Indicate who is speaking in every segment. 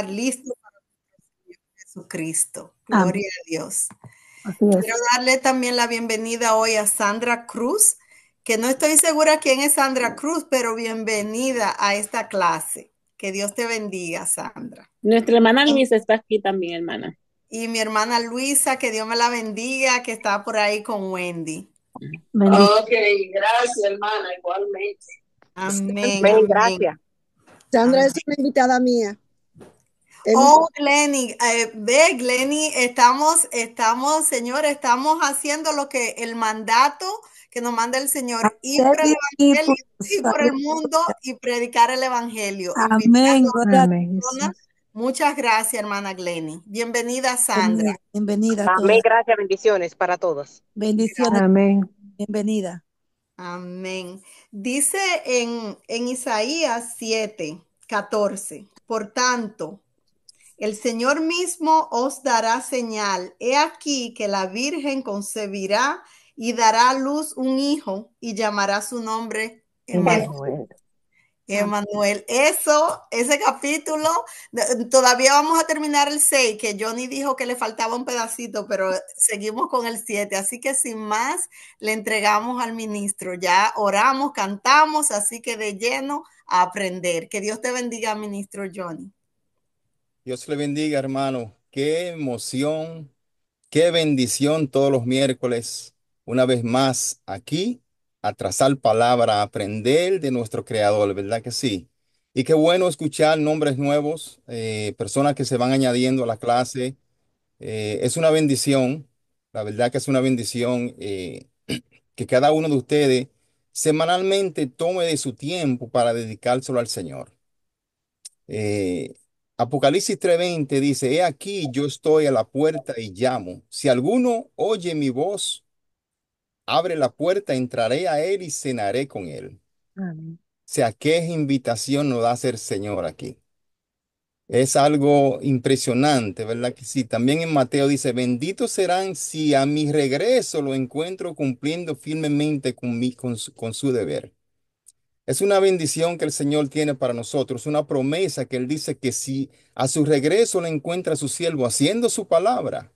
Speaker 1: listo para Jesucristo.
Speaker 2: Amén.
Speaker 1: Gloria a Dios.
Speaker 2: Así
Speaker 1: Quiero
Speaker 2: es.
Speaker 1: darle también la bienvenida hoy a Sandra Cruz, que no estoy segura quién es Sandra Cruz, pero bienvenida a esta clase. Que Dios te bendiga, Sandra.
Speaker 3: Nuestra hermana Luisa está aquí también, hermana.
Speaker 1: Y mi hermana Luisa, que Dios me la bendiga, que está por ahí con Wendy.
Speaker 2: Bendición.
Speaker 4: Ok, gracias, hermana, igualmente.
Speaker 1: Amén,
Speaker 5: Amén,
Speaker 1: amén.
Speaker 5: gracias.
Speaker 6: Sandra
Speaker 1: Amén.
Speaker 6: es una invitada mía.
Speaker 1: Oh, Glenny, ve, Glenny, señores, estamos haciendo lo que el mandato que nos manda el Señor, ir
Speaker 2: Ser
Speaker 1: por el
Speaker 2: discípulos.
Speaker 1: Evangelio y por el mundo y predicar el Evangelio,
Speaker 2: Amén.
Speaker 1: invitando
Speaker 2: Gloria
Speaker 1: a
Speaker 2: a
Speaker 1: otras
Speaker 5: Amén,
Speaker 1: personas.
Speaker 5: Jesús.
Speaker 1: Muchas gracias, hermana Glenny. Bienvenida, Sandra.
Speaker 2: Bienvenida, bienvenida a
Speaker 5: Amén,
Speaker 2: todas.
Speaker 5: gracias, bendiciones para todos.
Speaker 2: Bendiciones.
Speaker 5: Amén.
Speaker 2: Bienvenida.
Speaker 1: Amén. Dice en Isaías 7:14, por tanto, el Señor mismo os dará señal. He aquí que la Virgen concebirá y dará a luz un hijo y llamará su nombre Emmanuel.
Speaker 5: Emanuel.
Speaker 1: Emanuel. Eso, ese capítulo, todavía vamos a terminar el 6, que Johnny dijo que le faltaba un pedacito, pero seguimos con el 7. Así que sin más, le entregamos al ministro. Ya oramos, cantamos, así que de lleno a aprender. Que Dios te bendiga, ministro Johnny.
Speaker 7: Dios le bendiga, hermano. Qué emoción, qué bendición todos los miércoles, una vez más aquí, a trazar palabra, a aprender de nuestro Creador, ¿verdad que sí? Y qué bueno escuchar nombres nuevos, personas que se van añadiendo a la clase. Es una bendición, la verdad que es una bendición que cada uno de ustedes semanalmente tome de su tiempo para dedicárselo al Señor. Eh, Apocalipsis 3:20 dice, he aquí yo estoy a la puerta y llamo. Si alguno oye mi voz, abre la puerta, entraré a él y cenaré con él.
Speaker 5: Amén.
Speaker 7: O sea, qué invitación nos da el Señor aquí. Es algo impresionante, ¿verdad que sí? También en Mateo dice, benditos serán si a mi regreso lo encuentro cumpliendo firmemente con su deber. Es una bendición que el Señor tiene para nosotros, una promesa que Él dice que si a su regreso le encuentra a su siervo haciendo su palabra,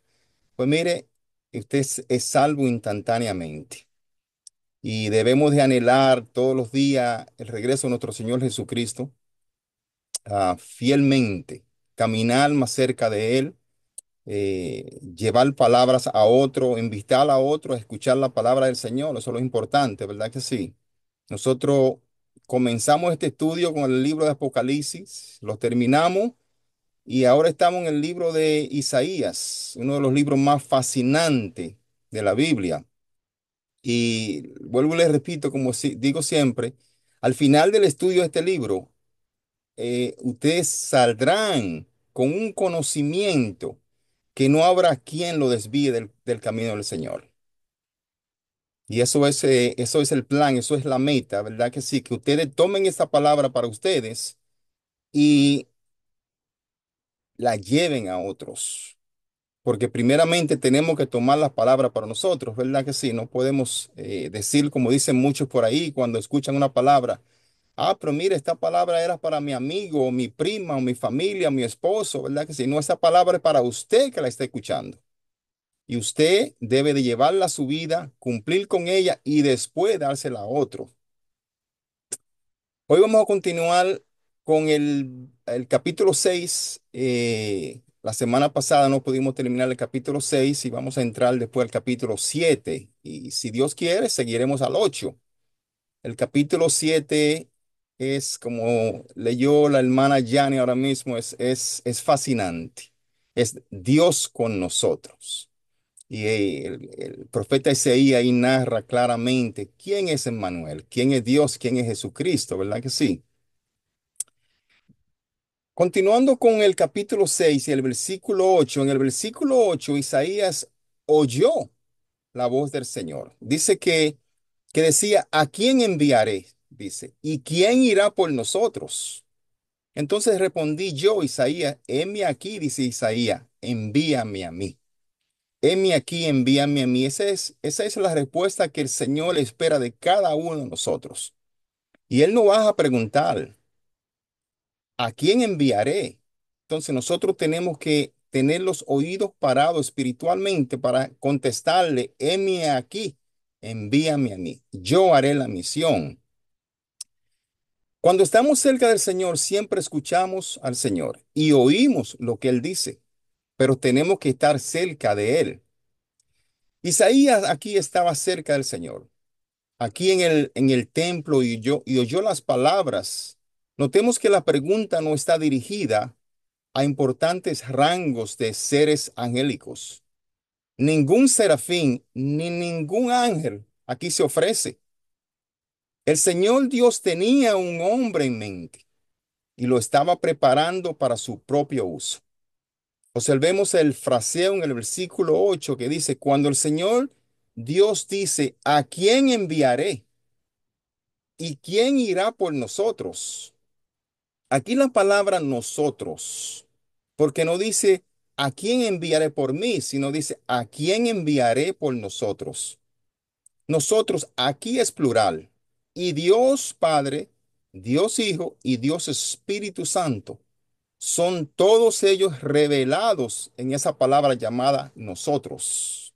Speaker 7: pues mire, usted es salvo instantáneamente. Y debemos de anhelar todos los días el regreso de nuestro Señor Jesucristo, fielmente, caminar más cerca de Él, llevar palabras a otro, invitar a otro a escuchar la palabra del Señor. Eso es lo importante, ¿verdad que sí? Nosotros comenzamos este estudio con el libro de Apocalipsis, lo terminamos y ahora estamos en el libro de Isaías, uno de los libros más fascinantes de la Biblia. Y vuelvo y les repito, como digo siempre, al final del estudio de este libro, ustedes saldrán con un conocimiento que no habrá quien lo desvíe del camino del Señor. Y eso es el plan, eso es la meta, ¿verdad que sí? Que ustedes tomen esta palabra para ustedes y la lleven a otros. Porque primeramente tenemos que tomar las palabras para nosotros, ¿verdad que sí? No podemos decir, como dicen muchos por ahí, cuando escuchan una palabra, ah, pero mire, esta palabra era para mi amigo, o mi prima, o mi familia, o mi esposo, ¿verdad que sí? No, esta palabra es para usted que la está escuchando. Y usted debe de llevarla a su vida, cumplir con ella y después dársela a otro. Hoy vamos a continuar con el capítulo 6. La semana pasada no pudimos terminar el capítulo 6 y vamos a entrar después al capítulo 7. Y si Dios quiere, seguiremos al 8. El capítulo 7 es, como leyó la hermana Yani ahora mismo, es fascinante. Es Dios con nosotros. Y el profeta Isaías ahí narra claramente quién es Emmanuel, quién es Dios, quién es Jesucristo, ¿verdad que sí? Continuando con el capítulo 6 y el versículo 8, en el versículo 8 Isaías oyó la voz del Señor. Dice que decía, ¿a quién enviaré? Dice, ¿y quién irá por nosotros? Entonces respondí yo, Isaías, heme aquí, dice Isaías, envíame a mí. Heme aquí, envíame a mí. Esa es la respuesta que el Señor espera de cada uno de nosotros. Y Él nos va a preguntar, ¿a quién enviaré? Entonces nosotros tenemos que tener los oídos parados espiritualmente para contestarle, heme aquí, envíame a mí, yo haré la misión. Cuando estamos cerca del Señor, siempre escuchamos al Señor y oímos lo que Él dice, pero tenemos que estar cerca de Él. Isaías aquí estaba cerca del Señor, aquí en el templo y oyó las palabras. Notemos que la pregunta no está dirigida a importantes rangos de seres angélicos. Ningún serafín ni ningún ángel aquí se ofrece. El Señor Dios tenía un hombre en mente y lo estaba preparando para su propio uso. Observemos el fraseo en el versículo 8 que dice, cuando el Señor Dios dice, ¿a quién enviaré? ¿Y quién irá por nosotros? Aquí la palabra nosotros, porque no dice, ¿a quién enviaré por mí? Sino dice, ¿a quién enviaré por nosotros? Nosotros aquí es plural. Y Dios Padre, Dios Hijo y Dios Espíritu Santo son todos ellos revelados en esa palabra llamada nosotros.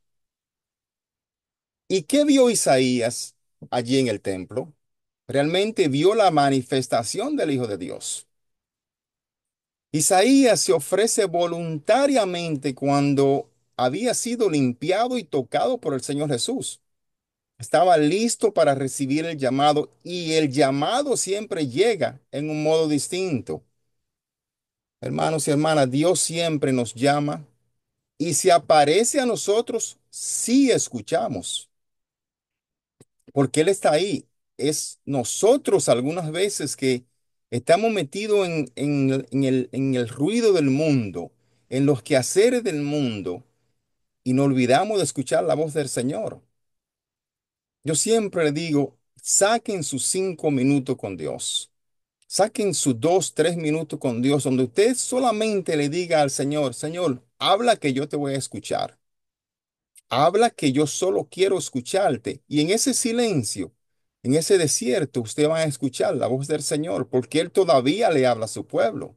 Speaker 7: ¿Y qué vio Isaías allí en el templo? Realmente vio la manifestación del Hijo de Dios. Isaías se ofrece voluntariamente cuando había sido limpiado y tocado por el Señor Jesús. Estaba listo para recibir el llamado y el llamado siempre llega en un modo distinto. Hermanos y hermanas, Dios siempre nos llama y si aparece a nosotros, sí escuchamos, porque Él está ahí. Es nosotros algunas veces que estamos metidos en el ruido del mundo, en los quehaceres del mundo, y nos olvidamos de escuchar la voz del Señor. Yo siempre le digo, saquen sus 5 minutos con Dios. Saquen sus 2, 3 minutos con Dios, donde usted solamente le diga al Señor, Señor, habla que yo te voy a escuchar. Habla que yo solo quiero escucharte. Y en ese silencio, en ese desierto, usted va a escuchar la voz del Señor, porque Él todavía le habla a su pueblo.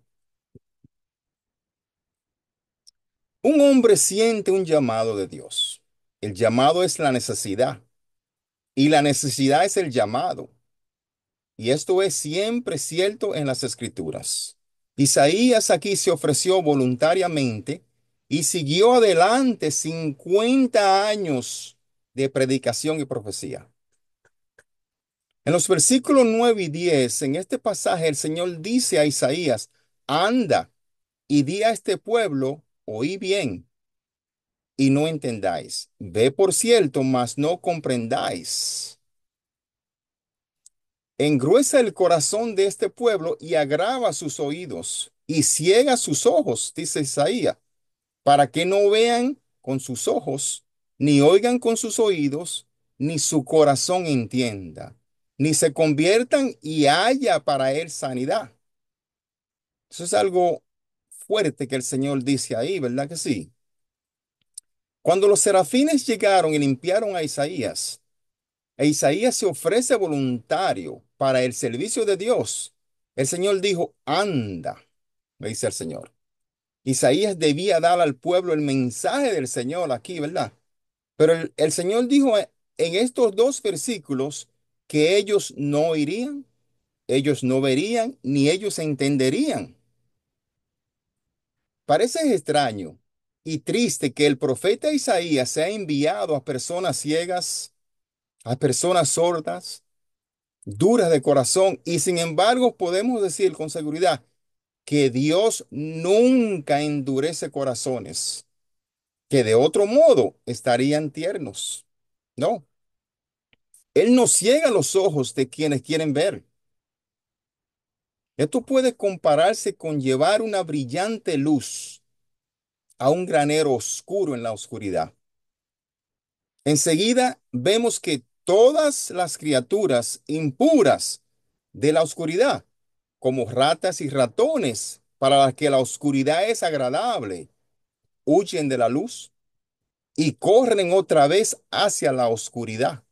Speaker 7: Un hombre siente un llamado de Dios. El llamado es la necesidad y la necesidad es el llamado. Y esto es siempre cierto en las Escrituras. Isaías aquí se ofreció voluntariamente y siguió adelante 50 años de predicación y profecía. En los versículos 9 y 10, en este pasaje, el Señor dice a Isaías, anda y di a este pueblo, oí bien y no entendáis. Ve por cierto, mas no comprendáis. Engruesa el corazón de este pueblo y agrava sus oídos y ciega sus ojos, dice Isaías, para que no vean con sus ojos, ni oigan con sus oídos, ni su corazón entienda, ni se conviertan y haya para él sanidad. Eso es algo fuerte que el Señor dice ahí, ¿verdad que sí? Cuando los serafines llegaron y limpiaron a Isaías, e Isaías se ofrece voluntario para el servicio de Dios, el Señor dijo, anda, le dice el Señor. Isaías debía dar al pueblo el mensaje del Señor aquí, ¿verdad? Pero el Señor dijo en estos 2 versículos que ellos no irían, ellos no verían, ni ellos entenderían. Parece extraño y triste que el profeta Isaías sea enviado a personas ciegas, a personas sordas, duras de corazón, y sin embargo podemos decir con seguridad que Dios nunca endurece corazones, que de otro modo estarían tiernos. No, Él no ciega los ojos de quienes quieren ver. Esto puede compararse con llevar una brillante luz a un granero oscuro en la oscuridad. Enseguida vemos que todas las criaturas impuras de la oscuridad, como ratas y ratones, para las que la oscuridad es agradable, huyen de la luz y corren otra vez hacia la oscuridad.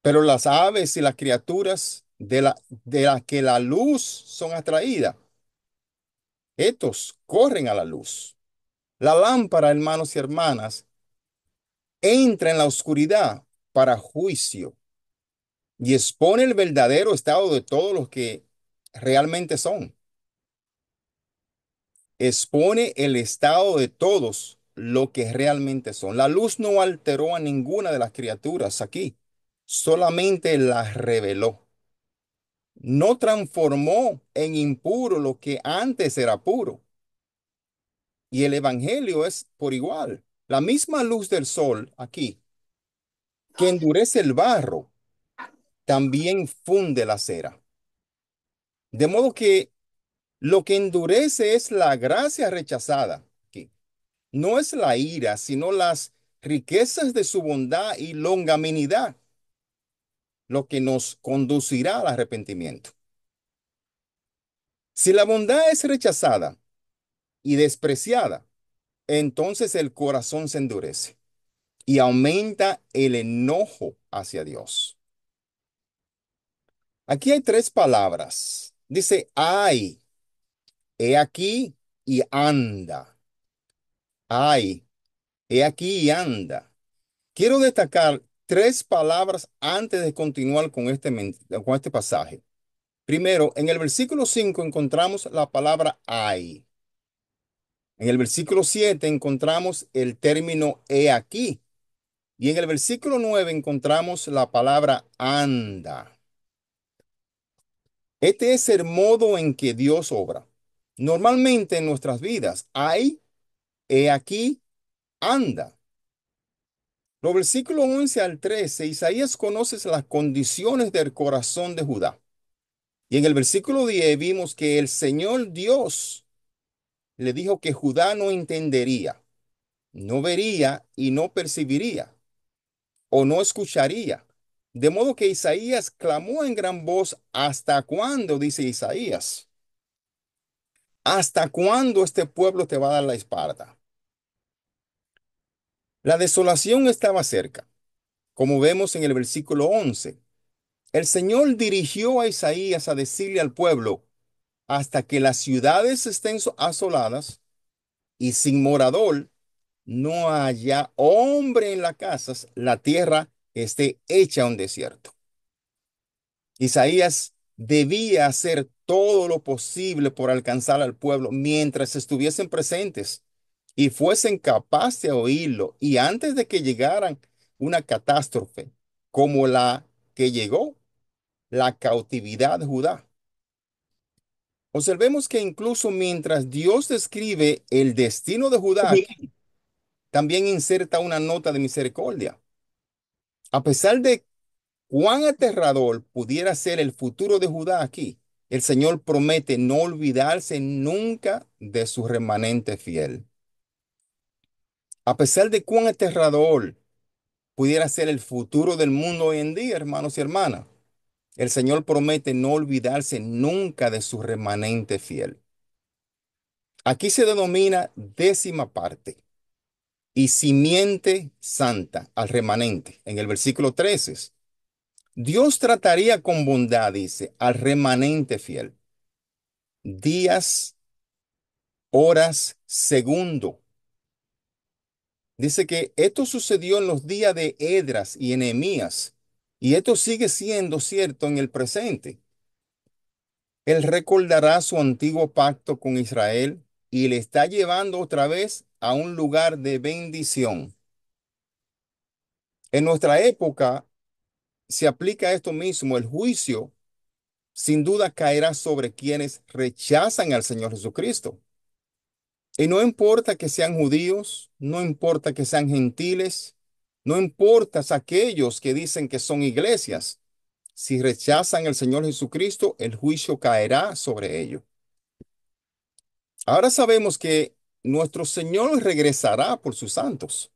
Speaker 7: Pero las aves y las criaturas de la que la luz son atraídas Estos corren a la luz. La lámpara, hermanos y hermanas, entra en la oscuridad para juicio y expone el verdadero estado de todos los que realmente son. Expone el estado de todos lo que realmente son. La luz no alteró a ninguna de las criaturas aquí, solamente las reveló. No transformó en impuro lo que antes era puro. Y el evangelio es por igual. La misma luz del sol aquí, que endurece el barro, también funde la cera. De modo que lo que endurece es la gracia rechazada aquí. No es la ira, sino las riquezas de su bondad y longanimidad, lo que nos conducirá al arrepentimiento. Si la bondad es rechazada y despreciada, entonces el corazón se endurece y aumenta el enojo hacia Dios. Aquí hay tres palabras. Dice, ay, he aquí y anda. Ay, he aquí y anda. Quiero destacar tres palabras antes de continuar con este pasaje. Primero, en el versículo 5 encontramos la palabra ay. En el versículo 7 encontramos el término he aquí. Y en el versículo 9 encontramos la palabra anda. Este es el modo en que Dios obra. Normalmente en nuestras vidas hay, he aquí, anda. Los versículos 11 al 13, Isaías conoce las condiciones del corazón de Judá. Y en el versículo 10 vimos que el Señor Dios le dijo que Judá no entendería, no vería y no percibiría, o no escucharía. De modo que Isaías clamó en gran voz, ¿hasta cuándo? Dice Isaías. ¿Hasta cuándo este pueblo te va a dar la espalda? La desolación estaba cerca, como vemos en el versículo 11. El Señor dirigió a Isaías a decirle al pueblo, hasta que las ciudades estén asoladas y sin morador, no haya hombre en las casas, la tierra esté hecha un desierto. Isaías debía hacer todo lo posible por alcanzar al pueblo mientras estuviesen presentes y fuesen capaces de oírlo. Y antes de que llegaran una catástrofe como la que llegó, la cautividad de Judá. Observemos que incluso mientras Dios describe el destino de Judá aquí, también inserta una nota de misericordia. A pesar de cuán aterrador pudiera ser el futuro de Judá aquí, el Señor promete no olvidarse nunca de su remanente fiel. A pesar de cuán aterrador pudiera ser el futuro del mundo hoy en día, hermanos y hermanas, el Señor promete no olvidarse nunca de su remanente fiel. Aquí se denomina décima parte y simiente santa al remanente. En el versículo 13, Dios trataría con bondad, dice, al remanente fiel. Días, horas, segundo. Dice que esto sucedió en los días de Edras y Nehemías, y esto sigue siendo cierto en el presente. Él recordará su antiguo pacto con Israel y le está llevando otra vez a un lugar de bendición. En nuestra época se aplica esto mismo. El juicio sin duda caerá sobre quienes rechazan al Señor Jesucristo. Y no importa que sean judíos, no importa que sean gentiles, no importa aquellos que dicen que son iglesias. Si rechazan al Señor Jesucristo, el juicio caerá sobre ellos. Ahora sabemos que nuestro Señor regresará por sus santos.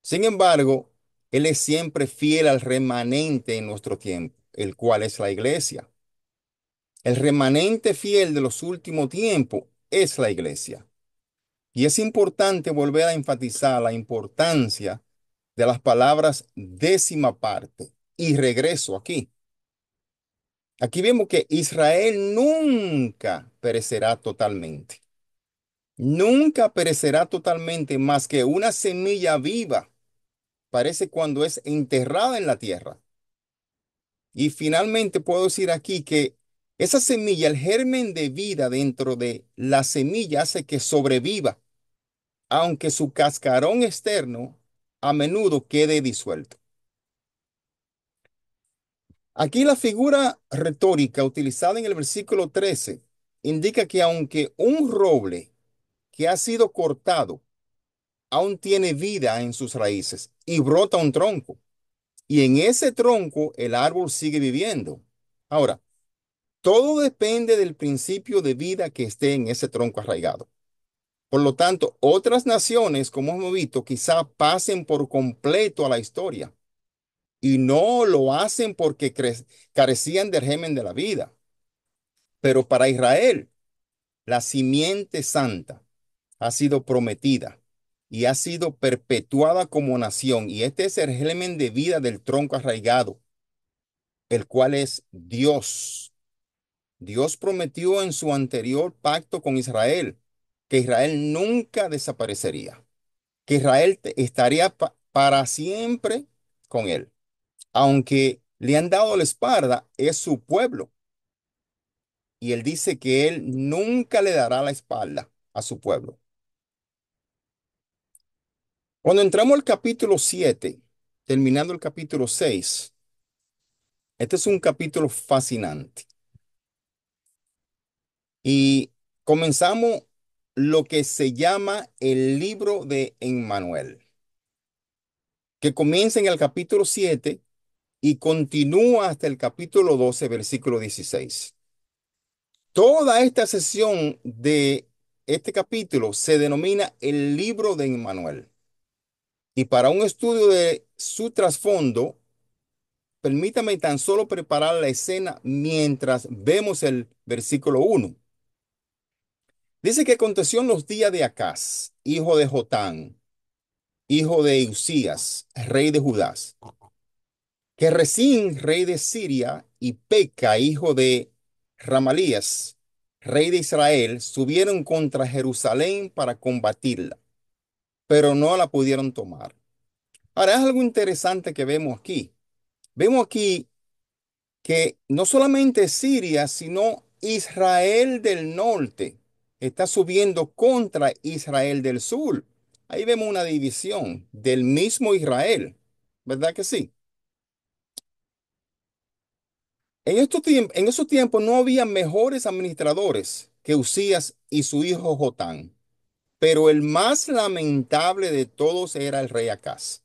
Speaker 7: Sin embargo, Él es siempre fiel al remanente en nuestro tiempo, el cual es la iglesia. El remanente fiel de los últimos tiempos es la iglesia. Y es importante volver a enfatizar la importancia de las palabras décima parte y regreso aquí. Aquí vemos que Israel nunca perecerá totalmente. Nunca perecerá totalmente más que una semilla viva. Parece cuando es enterrada en la tierra. Y finalmente puedo decir aquí que esa semilla, el germen de vida dentro de la semilla hace que sobreviva, aunque su cascarón externo a menudo quede disuelto. Aquí la figura retórica utilizada en el versículo 13 indica que aunque un roble que ha sido cortado aún tiene vida en sus raíces y brota un tronco, y en ese tronco el árbol sigue viviendo. Ahora, todo depende del principio de vida que esté en ese tronco arraigado. Por lo tanto, otras naciones, como hemos visto, quizá pasen por completo a la historia y no lo hacen porque carecían del germen de la vida. Pero para Israel, la simiente santa ha sido prometida y ha sido perpetuada como nación. Y este es el germen de vida del tronco arraigado, el cual es Dios. Dios prometió en su anterior pacto con Israel que Israel nunca desaparecería, que Israel estaría para siempre con él. Aunque le han dado la espalda, es su pueblo. Y él dice que él nunca le dará la espalda a su pueblo. Cuando entramos al capítulo 7, terminando el capítulo 6, este es un capítulo fascinante. Y comenzamos lo que se llama el libro de Emmanuel, que comienza en el capítulo 7 y continúa hasta el capítulo 12, versículo 16. Toda esta sesión de este capítulo se denomina el libro de Emmanuel. Y para un estudio de su trasfondo, permítame tan solo preparar la escena mientras vemos el versículo 1. Dice que aconteció en los días de Acaz, hijo de Jotán, hijo de Usías, rey de Judá, que Resín, rey de Siria, y Peca, hijo de Ramalías, rey de Israel, subieron contra Jerusalén para combatirla, pero no la pudieron tomar. Ahora, es algo interesante que vemos aquí. Vemos aquí que no solamente Siria, sino Israel del norte está subiendo contra Israel del sur. Ahí vemos una división del mismo Israel, ¿verdad que sí? En esos tiempos no había mejores administradores que Usías y su hijo Jotán, pero el más lamentable de todos era el rey Acaz,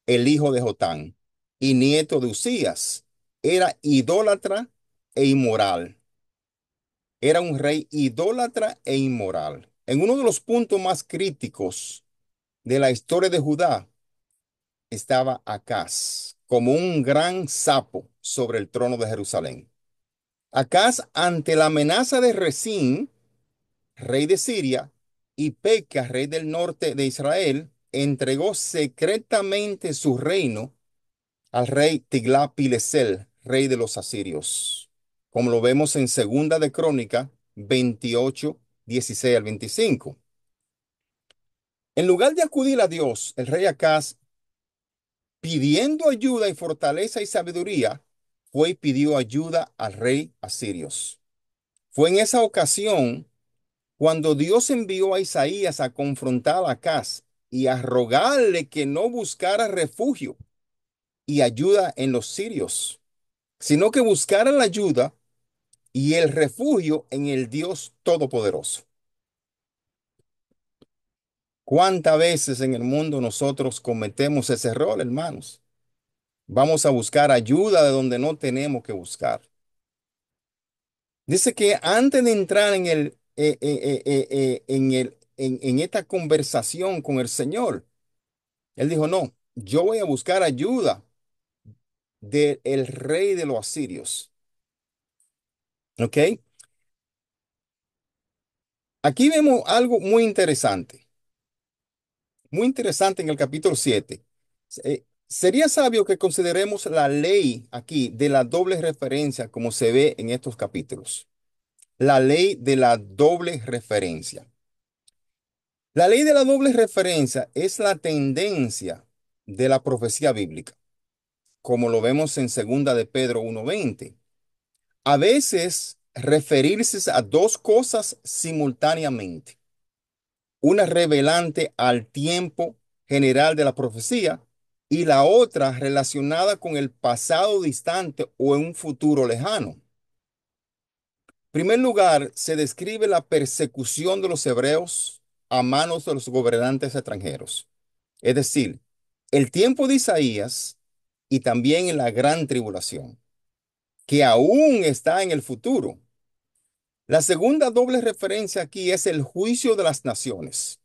Speaker 7: el hijo de Jotán y nieto de Usías. Era idólatra e inmoral. Era un rey idólatra e inmoral. En uno de los puntos más críticos de la historia de Judá estaba Acaz como un gran sapo sobre el trono de Jerusalén. Acaz, ante la amenaza de Resín, rey de Siria, y Peca, rey del norte de Israel, entregó secretamente su reino al rey Tiglat-Pilesel, rey de los asirios, como lo vemos en Segunda de Crónica 28, 16 al 25. En lugar de acudir a Dios, el rey Acaz, pidiendo ayuda y fortaleza y sabiduría, fue y pidió ayuda al rey asirios. Fue en esa ocasión cuando Dios envió a Isaías a confrontar a Acaz y a rogarle que no buscara refugio y ayuda en los sirios, sino que buscara la ayuda y el refugio en el Dios Todopoderoso. ¿Cuántas veces en el mundo nosotros cometemos ese error, hermanos? Vamos a buscar ayuda de donde no tenemos que buscar. Dice que antes de entrar en esta conversación con el Señor, él dijo, no, yo voy a buscar ayuda del rey de los asirios. ¿Ok? Aquí vemos algo muy interesante en el capítulo 7. Sería sabio que consideremos la ley aquí de la doble referencia como se ve en estos capítulos. La ley de la doble referencia. La ley de la doble referencia es la tendencia de la profecía bíblica, como lo vemos en segunda de Pedro 1:20. A veces referirse a dos cosas simultáneamente, una revelante al tiempo general de la profecía y la otra relacionada con el pasado distante o en un futuro lejano. En primer lugar, se describe la persecución de los hebreos a manos de los gobernantes extranjeros, es decir, el tiempo de Isaías y también en la gran tribulación, que aún está en el futuro. La segunda doble referencia aquí es el juicio de las naciones,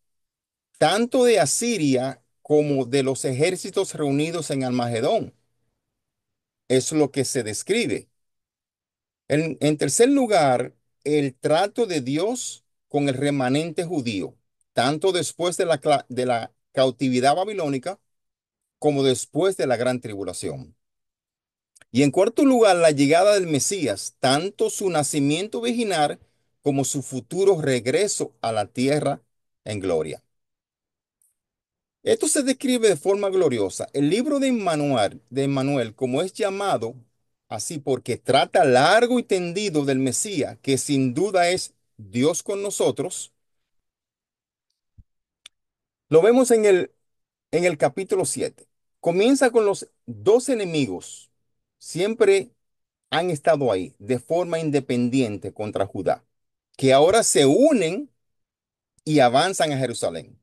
Speaker 7: tanto de Asiria como de los ejércitos reunidos en Almagedón. Es lo que se describe. En tercer lugar, el trato de Dios con el remanente judío, tanto después de la cautividad babilónica como después de la gran tribulación. Y en cuarto lugar, la llegada del Mesías, tanto su nacimiento virginal como su futuro regreso a la tierra en gloria. Esto se describe de forma gloriosa. El libro de Emmanuel, como es llamado así porque trata largo y tendido del Mesías, que sin duda es Dios con nosotros, lo vemos en el capítulo 7. Comienza con los dos enemigos. Siempre han estado ahí de forma independiente contra Judá, que ahora se unen y avanzan a Jerusalén.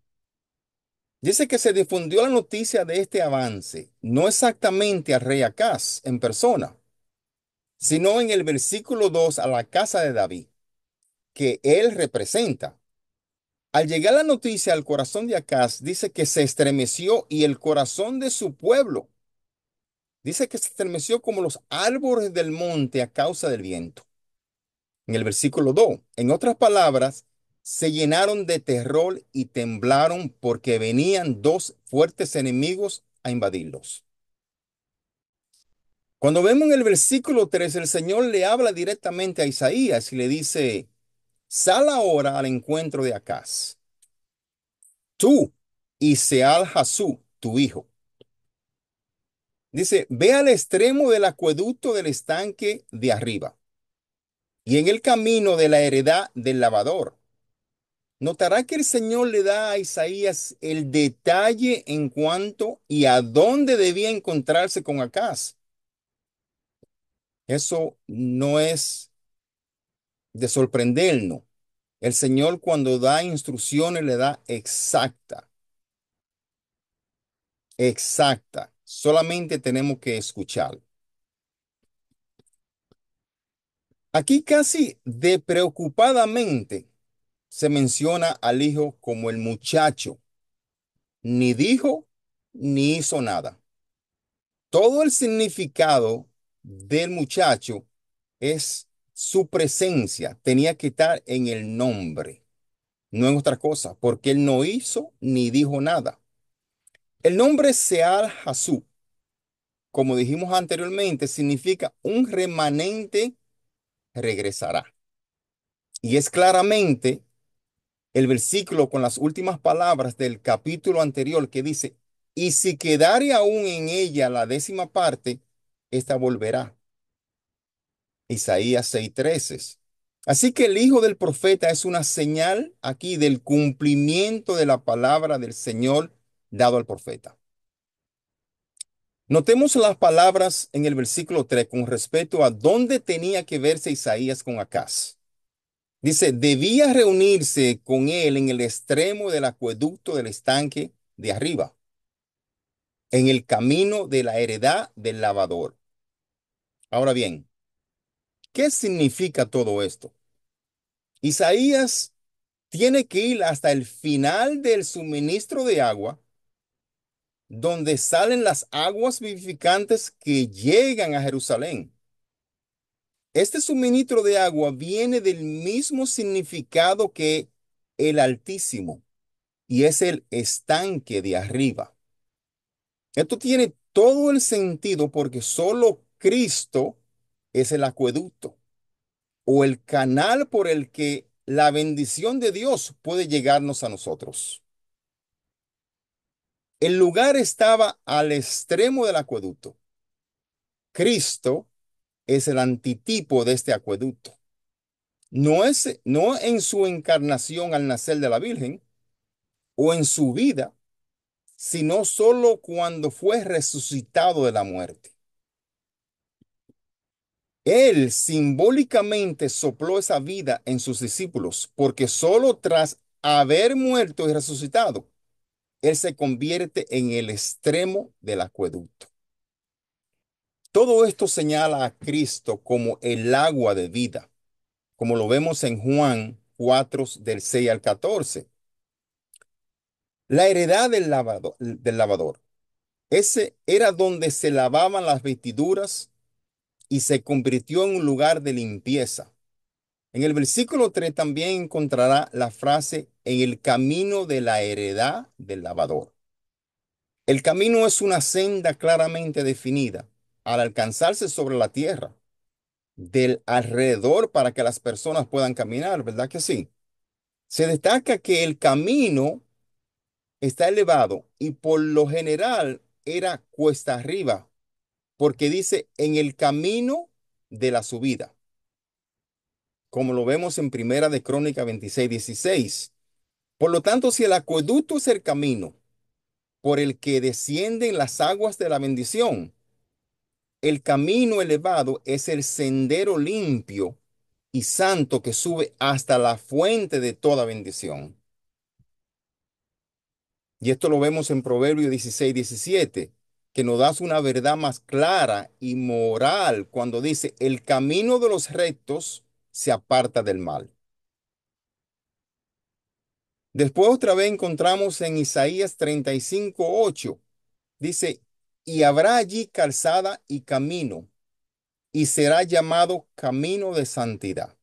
Speaker 7: Dice que se difundió la noticia de este avance, no exactamente al rey Acaz en persona, sino en el versículo 2 a la casa de David, que él representa. Al llegar la noticia al corazón de Acaz, dice que se estremeció y el corazón de su pueblo, dice que se estremeció como los árboles del monte a causa del viento. En el versículo 2, en otras palabras, se llenaron de terror y temblaron porque venían dos fuertes enemigos a invadirlos. Cuando vemos en el versículo 3, el Señor le habla directamente a Isaías y le dice, sal ahora al encuentro de Acaz, tú y Seal-Jasú, tu hijo. Dice, ve al extremo del acueducto del estanque de arriba y en el camino de la heredad del lavador. Notará que el Señor le da a Isaías el detalle en cuanto y a dónde debía encontrarse con Acaz. Eso no es de sorprendernos. El Señor cuando da instrucciones le da exacta, exacta. Solamente tenemos que escuchar. Aquí casi de preocupadamente se menciona al hijo como el muchacho. Ni dijo ni hizo nada. Todo el significado del muchacho es su presencia. Tenía que estar en el nombre, no en otra cosa, porque él no hizo ni dijo nada. El nombre Seal Hasú, como dijimos anteriormente, significa un remanente regresará. Y es claramente el versículo con las últimas palabras del capítulo anterior que dice, y si quedare aún en ella la décima parte, esta volverá. Isaías 6:13. Así que el hijo del profeta es una señal aquí del cumplimiento de la palabra del Señor dado al profeta. Notemos las palabras en el versículo 3 con respecto a dónde tenía que verse Isaías con Acaz. Dice, debía reunirse con él en el extremo del acueducto del estanque de arriba, en el camino de la heredad del lavador. Ahora bien, ¿qué significa todo esto? Isaías tiene que ir hasta el final del suministro de agua, donde salen las aguas vivificantes que llegan a Jerusalén. Este suministro de agua viene del mismo significado que el Altísimo y es el estanque de arriba. Esto tiene todo el sentido porque solo Cristo es el acueducto o el canal por el que la bendición de Dios puede llegarnos a nosotros. El lugar estaba al extremo del acueducto. Cristo es el antitipo de este acueducto. No en su encarnación al nacer de la Virgen o en su vida, sino solo cuando fue resucitado de la muerte. Él simbólicamente sopló esa vida en sus discípulos, porque solo tras haber muerto y resucitado, Él se convierte en el extremo del acueducto. Todo esto señala a Cristo como el agua de vida, como lo vemos en Juan 4, del 6 al 14. La heredad del lavador. Ese era donde se lavaban las vestiduras y se convirtió en un lugar de limpieza. En el versículo 3 también encontrará la frase en el camino de la heredad del lavador. El camino es una senda claramente definida al alcanzarse sobre la tierra, del alrededor para que las personas puedan caminar, ¿verdad que sí? Se destaca que el camino está elevado y por lo general era cuesta arriba, porque dice en el camino de la subida, como lo vemos en Primera de Crónica 26:16. Por lo tanto, si el acueducto es el camino por el que descienden las aguas de la bendición, el camino elevado es el sendero limpio y santo que sube hasta la fuente de toda bendición. Y esto lo vemos en Proverbios 16:17, que nos da una verdad más clara y moral cuando dice, el camino de los rectos se aparta del mal. Después otra vez encontramos en Isaías 35:8, dice, y habrá allí calzada y camino, y será llamado camino de santidad.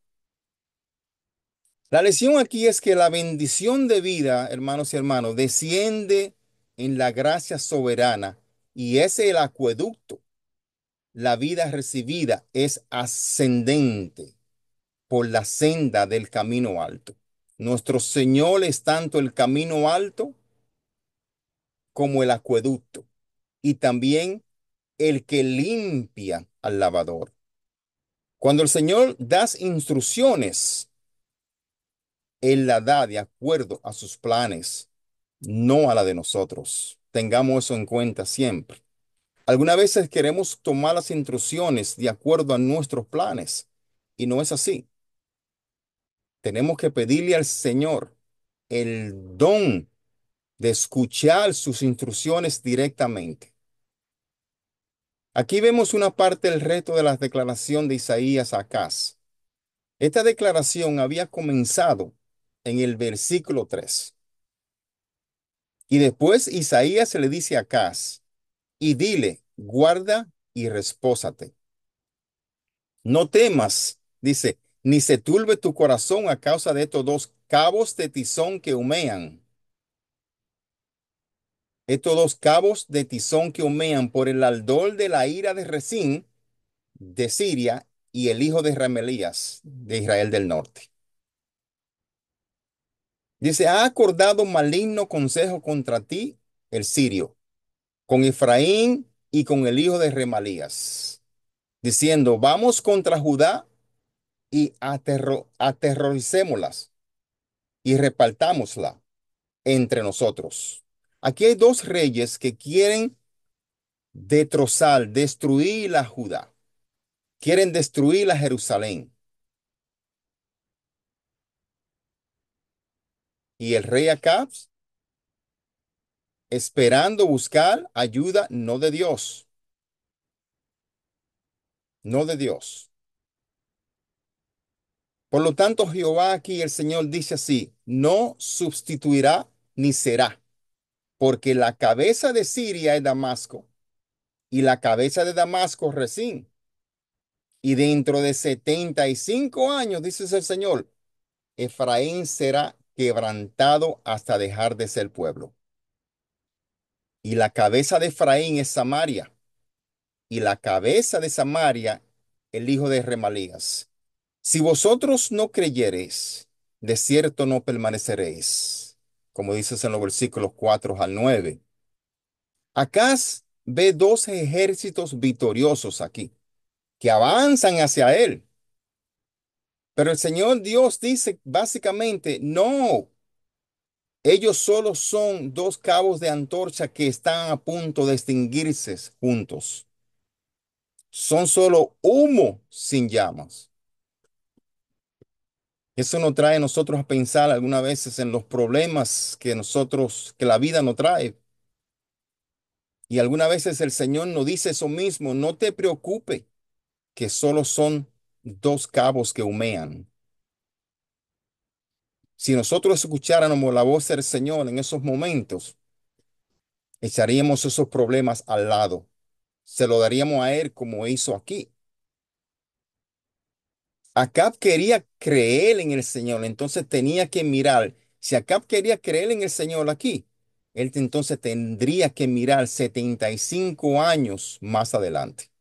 Speaker 7: La lección aquí es que la bendición de vida, hermanos y hermanos, desciende en la gracia soberana y es el acueducto. La vida recibida es ascendente por la senda del camino alto. Nuestro Señor es tanto el camino alto como el acueducto y también el que limpia al lavador. Cuando el Señor da instrucciones, Él la da de acuerdo a sus planes, no a la de nosotros. Tengamos eso en cuenta siempre. Algunas veces queremos tomar las instrucciones de acuerdo a nuestros planes y no es así. Tenemos que pedirle al Señor el don de escuchar sus instrucciones directamente. Aquí vemos una parte del reto de la declaración de Isaías a Acaz. Esta declaración había comenzado en el versículo 3. Y después Isaías se le dice a Acaz, y dile, guarda y respósate. No temas, dice, ni se turbe tu corazón a causa de estos dos cabos de tizón que humean. Estos dos cabos de tizón que humean por el ardor de la ira de Rezín de Siria y el hijo de Remelías de Israel del norte. Dice, ha acordado maligno consejo contra ti el sirio, con Efraín y con el hijo de Remalías, diciendo, vamos contra Judá y aterroricémoslas y repartámosla entre nosotros. Aquí hay dos reyes que quieren destruir la Judá, quieren destruir la Jerusalén. Y el rey Acab, esperando buscar ayuda, no de Dios, no de Dios. Por lo tanto, Jehová aquí, el Señor dice así, no sustituirá ni será, porque la cabeza de Siria es Damasco y la cabeza de Damasco Rezín. Y dentro de 75 años, dice el Señor, Efraín será quebrantado hasta dejar de ser pueblo. Y la cabeza de Efraín es Samaria, y la cabeza de Samaria, el hijo de Remalías. Si vosotros no creyereis de cierto no permaneceréis, como dices en los versículos 4 al 9. Acaz ve dos ejércitos victoriosos aquí, que avanzan hacia él. Pero el Señor Dios dice básicamente, no, ellos solo son dos cabos de antorcha que están a punto de extinguirse juntos. Son solo humo sin llamas. Eso nos trae a nosotros a pensar algunas veces en los problemas que la vida nos trae. Y algunas veces el Señor nos dice eso mismo, no te preocupes, que solo son dos cabos que humean. Si nosotros escucháramos la voz del Señor en esos momentos, echaríamos esos problemas al lado. Se lo daríamos a Él como hizo aquí. Acab quería creer en el Señor, entonces tenía que mirar. Si Acab quería creer en el Señor aquí, él entonces tendría que mirar 75 años más adelante.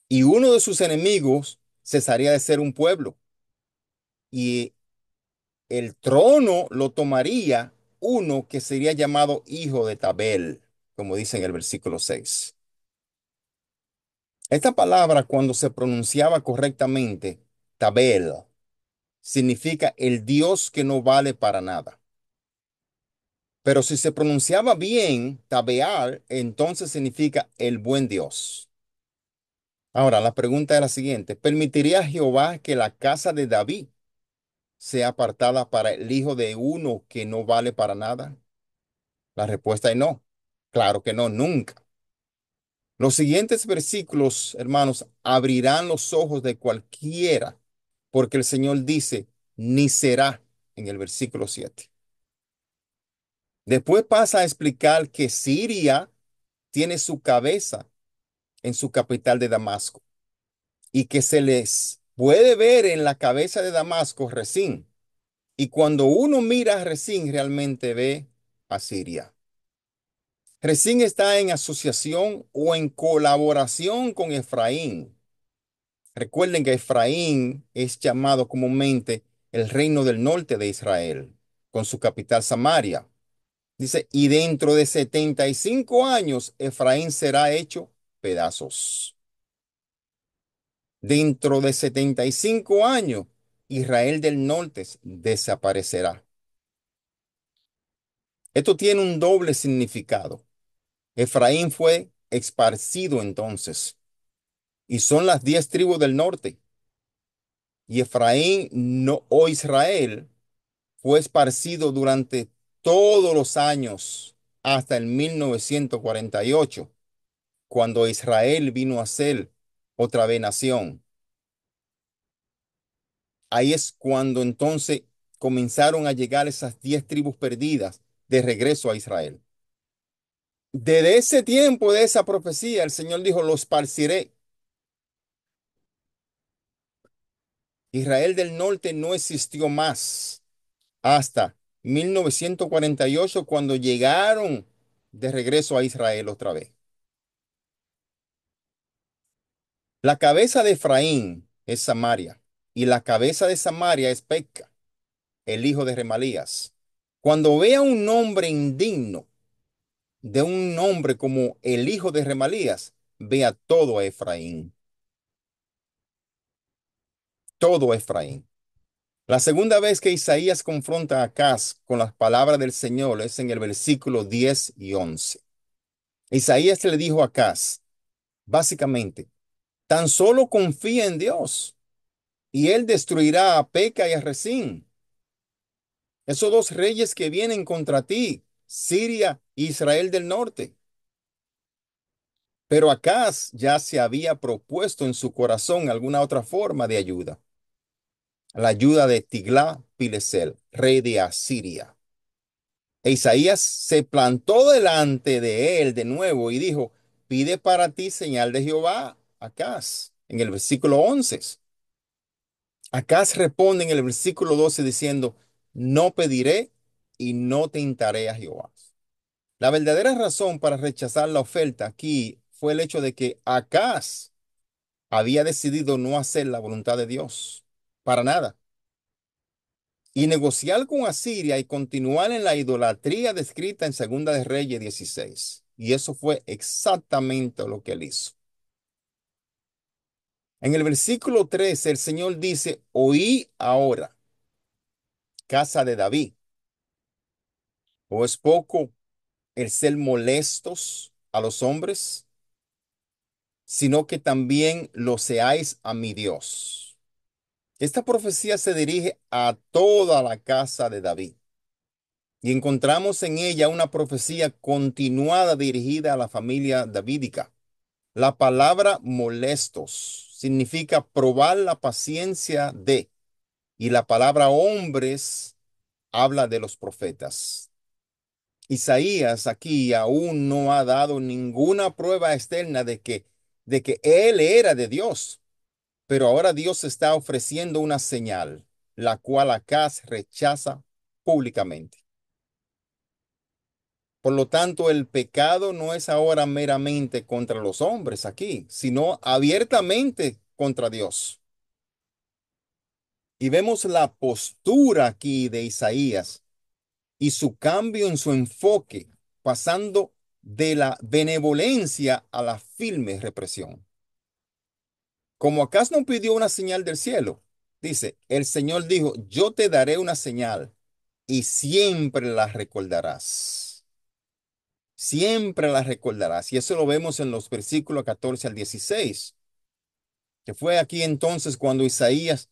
Speaker 7: Y uno de sus enemigos cesaría de ser un pueblo y el trono lo tomaría uno que sería llamado hijo de Tabel, como dice en el versículo 6. Esta palabra, cuando se pronunciaba correctamente, Tabel, significa el Dios que no vale para nada. Pero si se pronunciaba bien, Tabeal, entonces significa el buen Dios. Ahora, la pregunta es la siguiente: ¿permitiría Jehová que la casa de David sea apartada para el hijo de uno que no vale para nada? La respuesta es no. Claro que no, nunca. Los siguientes versículos, hermanos, abrirán los ojos de cualquiera, porque el Señor dice, ni será en el versículo 7. Después pasa a explicar que Siria tiene su cabeza en su capital de Damasco y que se les puede ver en la cabeza de Damasco Resín. Y cuando uno mira a Resín, realmente ve a Siria. Resín está en asociación o en colaboración con Efraín. Recuerden que Efraín es llamado comúnmente el reino del norte de Israel, con su capital Samaria. Dice, y dentro de 75 años, Efraín será hecho pedazos. Dentro de 75 años, Israel del norte desaparecerá. Esto tiene un doble significado. Efraín fue esparcido entonces, y son las 10 tribus del norte. Y Efraín no, o Israel fue esparcido durante todos los años hasta el 1948, cuando Israel vino a ser otra vez nación. Ahí es cuando entonces comenzaron a llegar esas 10 tribus perdidas de regreso a Israel. Desde ese tiempo de esa profecía, el Señor dijo, los esparciré. Israel del norte no existió más hasta 1948, cuando llegaron de regreso a Israel otra vez. La cabeza de Efraín es Samaria y la cabeza de Samaria es Pekah, el hijo de Remalías. Cuando vea un nombre indigno de un nombre como el hijo de Remalías, vea todo Efraín, todo Efraín. La segunda vez que Isaías confronta a Acaz con las palabras del Señor es en el versículo 10 y 11. Isaías le dijo a Acaz, básicamente, tan solo confía en Dios y él destruirá a Peca y a Resín, esos dos reyes que vienen contra ti, Siria e Israel del norte. Pero Acaz ya se había propuesto en su corazón alguna otra forma de ayuda, la ayuda de Tiglat-Pileser, rey de Asiria. E Isaías se plantó delante de él de nuevo y dijo, pide para ti señal de Jehová, Acaz, en el versículo 11. Acaz responde en el versículo 12 diciendo, no pediré y no tentaré a Jehová. La verdadera razón para rechazar la oferta aquí fue el hecho de que Acaz había decidido no hacer la voluntad de Dios, para nada. y negociar con Asiria y continuar en la idolatría descrita en Segunda de Reyes 16. Y eso fue exactamente lo que él hizo. En el versículo 13, el Señor dice, oí ahora, casa de David, ¿o es poco el ser molestos a los hombres, sino que también lo seáis a mi Dios? Esta profecía se dirige a toda la casa de David y encontramos en ella una profecía continuada dirigida a la familia davídica. La palabra molestos significa probar la paciencia de, y la palabra hombres habla de los profetas. Isaías aquí aún no ha dado ninguna prueba externa de que él era de Dios, pero ahora Dios está ofreciendo una señal, la cual Acaz rechaza públicamente. Por lo tanto, el pecado no es ahora meramente contra los hombres aquí, sino abiertamente contra Dios. Y vemos la postura aquí de Isaías y su cambio en su enfoque, pasando de la benevolencia a la firme represión. Como Acaz no pidió una señal del cielo, dice, el Señor dijo, yo te daré una señal y siempre la recordarás. Siempre la recordarás. Y eso lo vemos en los versículos 14 al 16, que fue aquí entonces cuando Isaías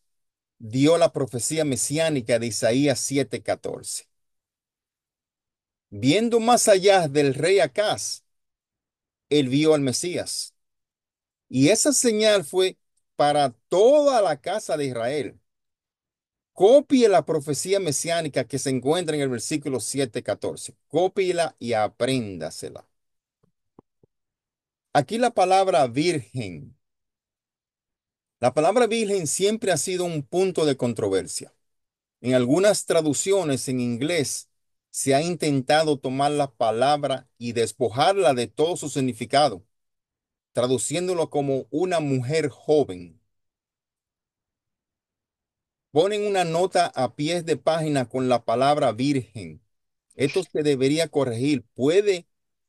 Speaker 7: dio la profecía mesiánica de Isaías 7:14. Viendo más allá del rey Acaz, él vio al Mesías. Y esa señal fue para toda la casa de Israel. Copie la profecía mesiánica que se encuentra en el versículo 7:14. Cópiela y apréndasela. Aquí la palabra virgen. La palabra virgen siempre ha sido un punto de controversia. En algunas traducciones en inglés se ha intentado tomar la palabra y despojarla de todo su significado, traduciéndolo como una mujer joven. Ponen una nota a pies de página con la palabra virgen. Esto se debería corregir. Puede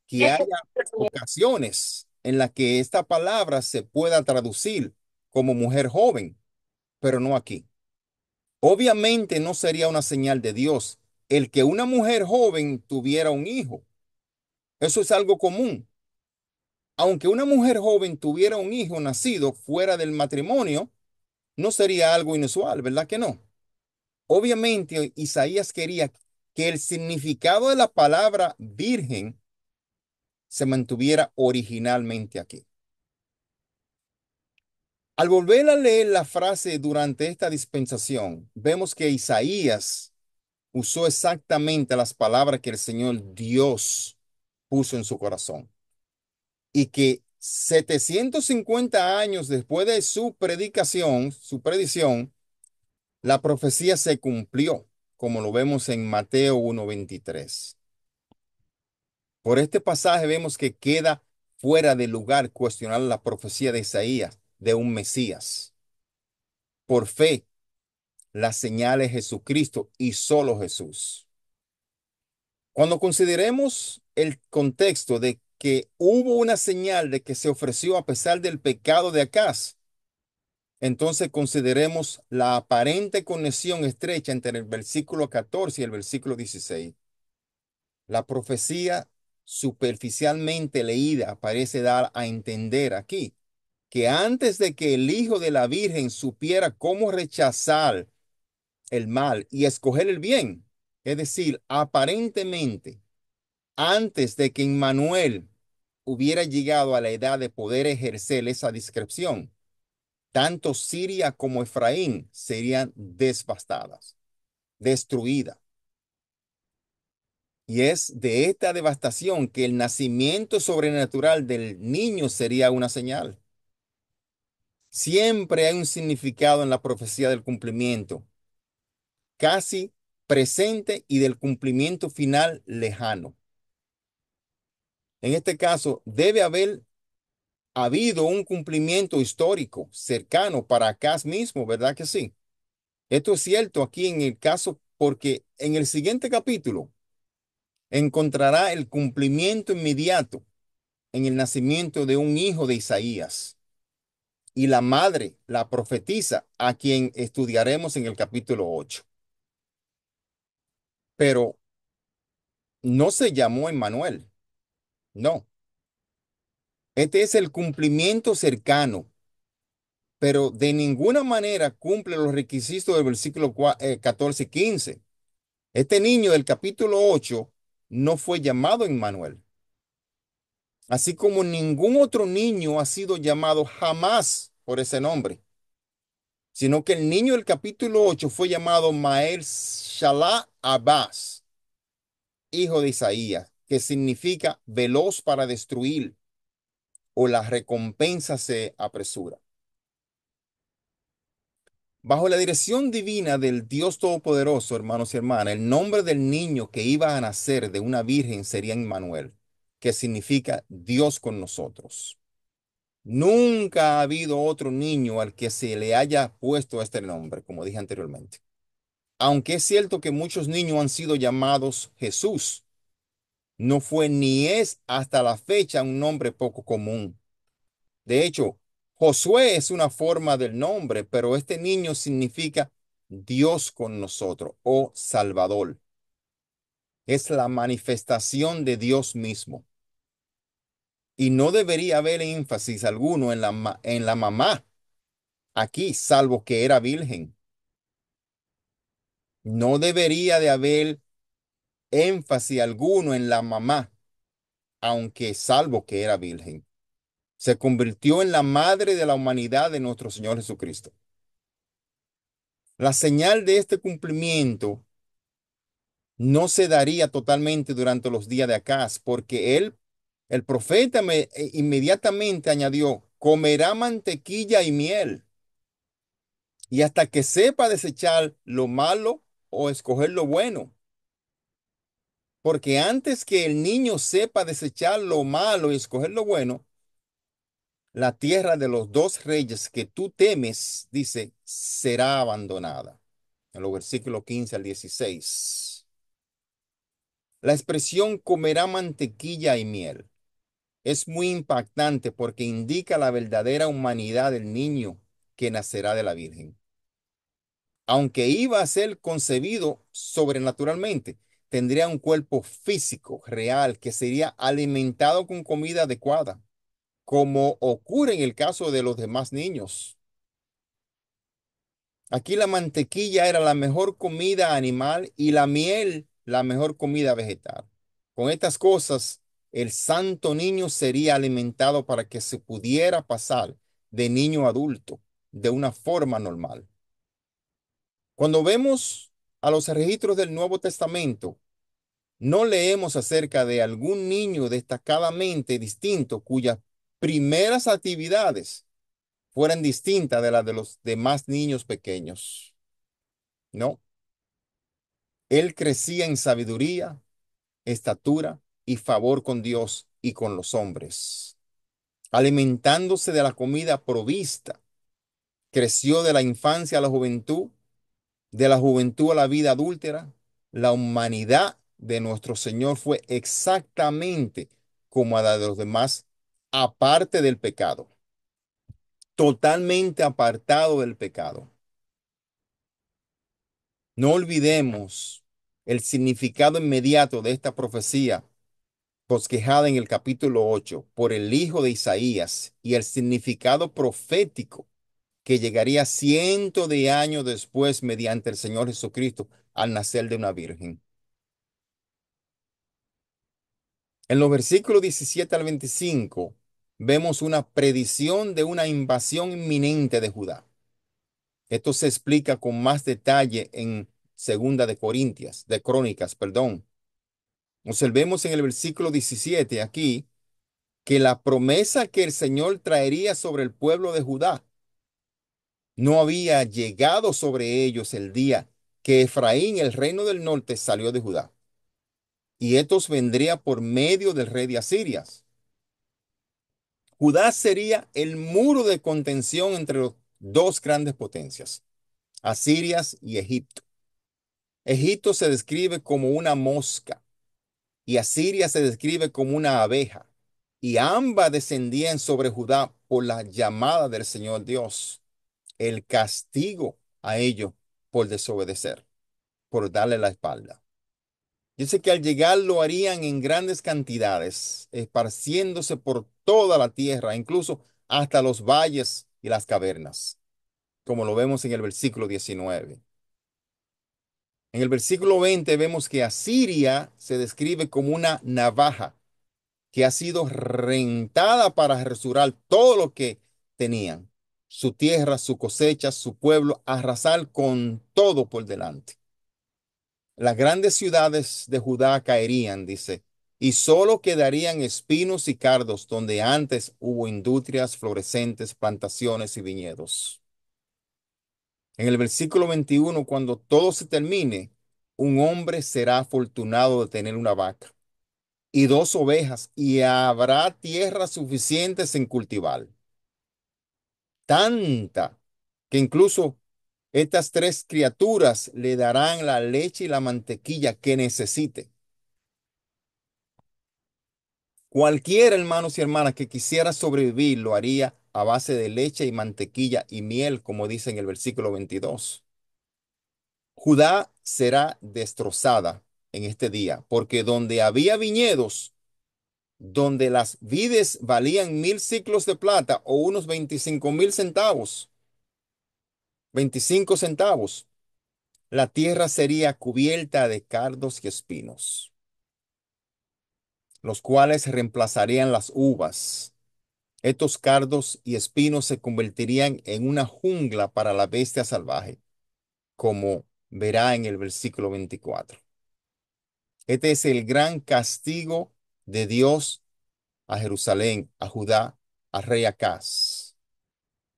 Speaker 7: que haya ocasiones en las que esta palabra se pueda traducir como mujer joven, pero no aquí. Obviamente no sería una señal de Dios el que una mujer joven tuviera un hijo. Eso es algo común. Aunque una mujer joven tuviera un hijo nacido fuera del matrimonio, no sería algo inusual, ¿verdad que no? Obviamente Isaías quería que el significado de la palabra virgen se mantuviera originalmente aquí. Al volver a leer la frase durante esta dispensación, vemos que Isaías usó exactamente las palabras que el Señor Dios puso en su corazón. Y que 750 años después de su predicación, su predicción, la profecía se cumplió, como lo vemos en Mateo 1:23. Por este pasaje vemos que queda fuera de lugar cuestionar la profecía de Isaías de un Mesías. Por fe, la señal es Jesucristo y solo Jesús. Cuando consideremos el contexto de que hubo una señal de que se ofreció a pesar del pecado de Acaz, entonces consideremos la aparente conexión estrecha entre el versículo 14 y el versículo 16. La profecía superficialmente leída parece dar a entender aquí que antes de que el hijo de la Virgen supiera cómo rechazar el mal y escoger el bien, es decir, aparentemente, antes de que Emmanuel hubiera llegado a la edad de poder ejercer esa discreción, tanto Siria como Efraín serían devastadas, destruidas. Y es de esta devastación que el nacimiento sobrenatural del niño sería una señal. Siempre hay un significado en la profecía del cumplimiento, casi presente y del cumplimiento final lejano. En este caso, debe haber habido un cumplimiento histórico cercano para Acaz mismo, ¿verdad que sí? Esto es cierto aquí en el caso porque en el siguiente capítulo encontrará el cumplimiento inmediato en el nacimiento de un hijo de Isaías y la madre, la profetisa, a quien estudiaremos en el capítulo 8. Pero no se llamó Emmanuel, no. Este es el cumplimiento cercano, pero de ninguna manera cumple los requisitos del versículo 14 y 15. Este niño del capítulo 8 no fue llamado Emmanuel, así como ningún otro niño ha sido llamado jamás por ese nombre, sino que el niño del capítulo 8 fue llamado Maher Shalá Abbas, hijo de Isaías, que significa veloz para destruir o la recompensa se apresura. Bajo la dirección divina del Dios Todopoderoso, hermanos y hermanas, el nombre del niño que iba a nacer de una virgen sería Emmanuel, que significa Dios con nosotros. Nunca ha habido otro niño al que se le haya puesto este nombre, como dije anteriormente. Aunque es cierto que muchos niños han sido llamados Jesús, no fue ni es hasta la fecha un nombre poco común. De hecho, Josué es una forma del nombre, pero este niño significa Dios con nosotros o Salvador. Es la manifestación de Dios mismo. Y no debería haber énfasis alguno en la mamá aquí, salvo que era virgen. No debería de haber énfasis alguno en la mamá, aunque salvo que era virgen. Se convirtió en la madre de la humanidad de nuestro Señor Jesucristo. La señal de este cumplimiento no se daría totalmente durante los días de Acaz, porque el profeta inmediatamente añadió, comerá mantequilla y miel, y hasta que sepa desechar lo malo o escoger lo bueno. Porque antes que el niño sepa desechar lo malo y escoger lo bueno, la tierra de los dos reyes que tú temes, dice, será abandonada. En los versículos 15 al 16. La expresión comerá mantequilla y miel es muy impactante porque indica la verdadera humanidad del niño que nacerá de la Virgen. Aunque iba a ser concebido sobrenaturalmente, tendría un cuerpo físico real que sería alimentado con comida adecuada, como ocurre en el caso de los demás niños. Aquí la mantequilla era la mejor comida animal y la miel la mejor comida vegetal. Con estas cosas, el santo niño sería alimentado para que se pudiera pasar de niño a adulto de una forma normal. Cuando vemos a los registros del Nuevo Testamento, no leemos acerca de algún niño destacadamente distinto cuyas primeras actividades fueran distintas de las de los demás niños pequeños. No, él crecía en sabiduría, estatura y favor con Dios y con los hombres, alimentándose de la comida provista. Creció de la infancia a la juventud, de la juventud a la vida adúltera. La humanidad de nuestro Señor fue exactamente como la de los demás, aparte del pecado, totalmente apartado del pecado. No olvidemos el significado inmediato de esta profecía bosquejada en el capítulo 8 por el hijo de Isaías y el significado profético que llegaría cientos de años después mediante el Señor Jesucristo al nacer de una virgen. En los versículos 17 al 25 vemos una predicción de una invasión inminente de Judá. Esto se explica con más detalle en Segunda de Crónicas, perdón. Observemos en el versículo 17 aquí que la promesa que el Señor traería sobre el pueblo de Judá no había llegado sobre ellos el día que Efraín, el reino del norte, salió de Judá. Y estos vendría por medio del rey de Asiria. Judá sería el muro de contención entre las dos grandes potencias, Asiria y Egipto. Egipto se describe como una mosca y Asiria se describe como una abeja. Y ambas descendían sobre Judá por la llamada del Señor Dios, el castigo a ellos por desobedecer, por darle la espalda. Dice que al llegar lo harían en grandes cantidades, esparciéndose por toda la tierra, incluso hasta los valles y las cavernas, como lo vemos en el versículo 19. En el versículo 20 vemos que Asiria se describe como una navaja que ha sido rentada para restaurar todo lo que tenían, su tierra, su cosecha, su pueblo, arrasar con todo por delante. Las grandes ciudades de Judá caerían, dice, y solo quedarían espinos y cardos donde antes hubo industrias florescentes, plantaciones y viñedos. En el versículo 21, cuando todo se termine, un hombre será afortunado de tener una vaca y 2 ovejas, y habrá tierras suficientes en cultivar. Tanta que incluso estas 3 criaturas le darán la leche y la mantequilla que necesite. Cualquiera, hermanos y hermanas, que quisiera sobrevivir lo haría a base de leche y mantequilla y miel, como dice en el versículo 22. Judá será destrozada en este día, porque donde había viñedos, donde las vides valían 1,000 siclos de plata o unos 25,000 centavos, 25 centavos, la tierra sería cubierta de cardos y espinos, los cuales reemplazarían las uvas. Estos cardos y espinos se convertirían en una jungla para la bestia salvaje, como verá en el versículo 24. Este es el gran castigo de Dios a Jerusalén, a Judá, al rey Acaz,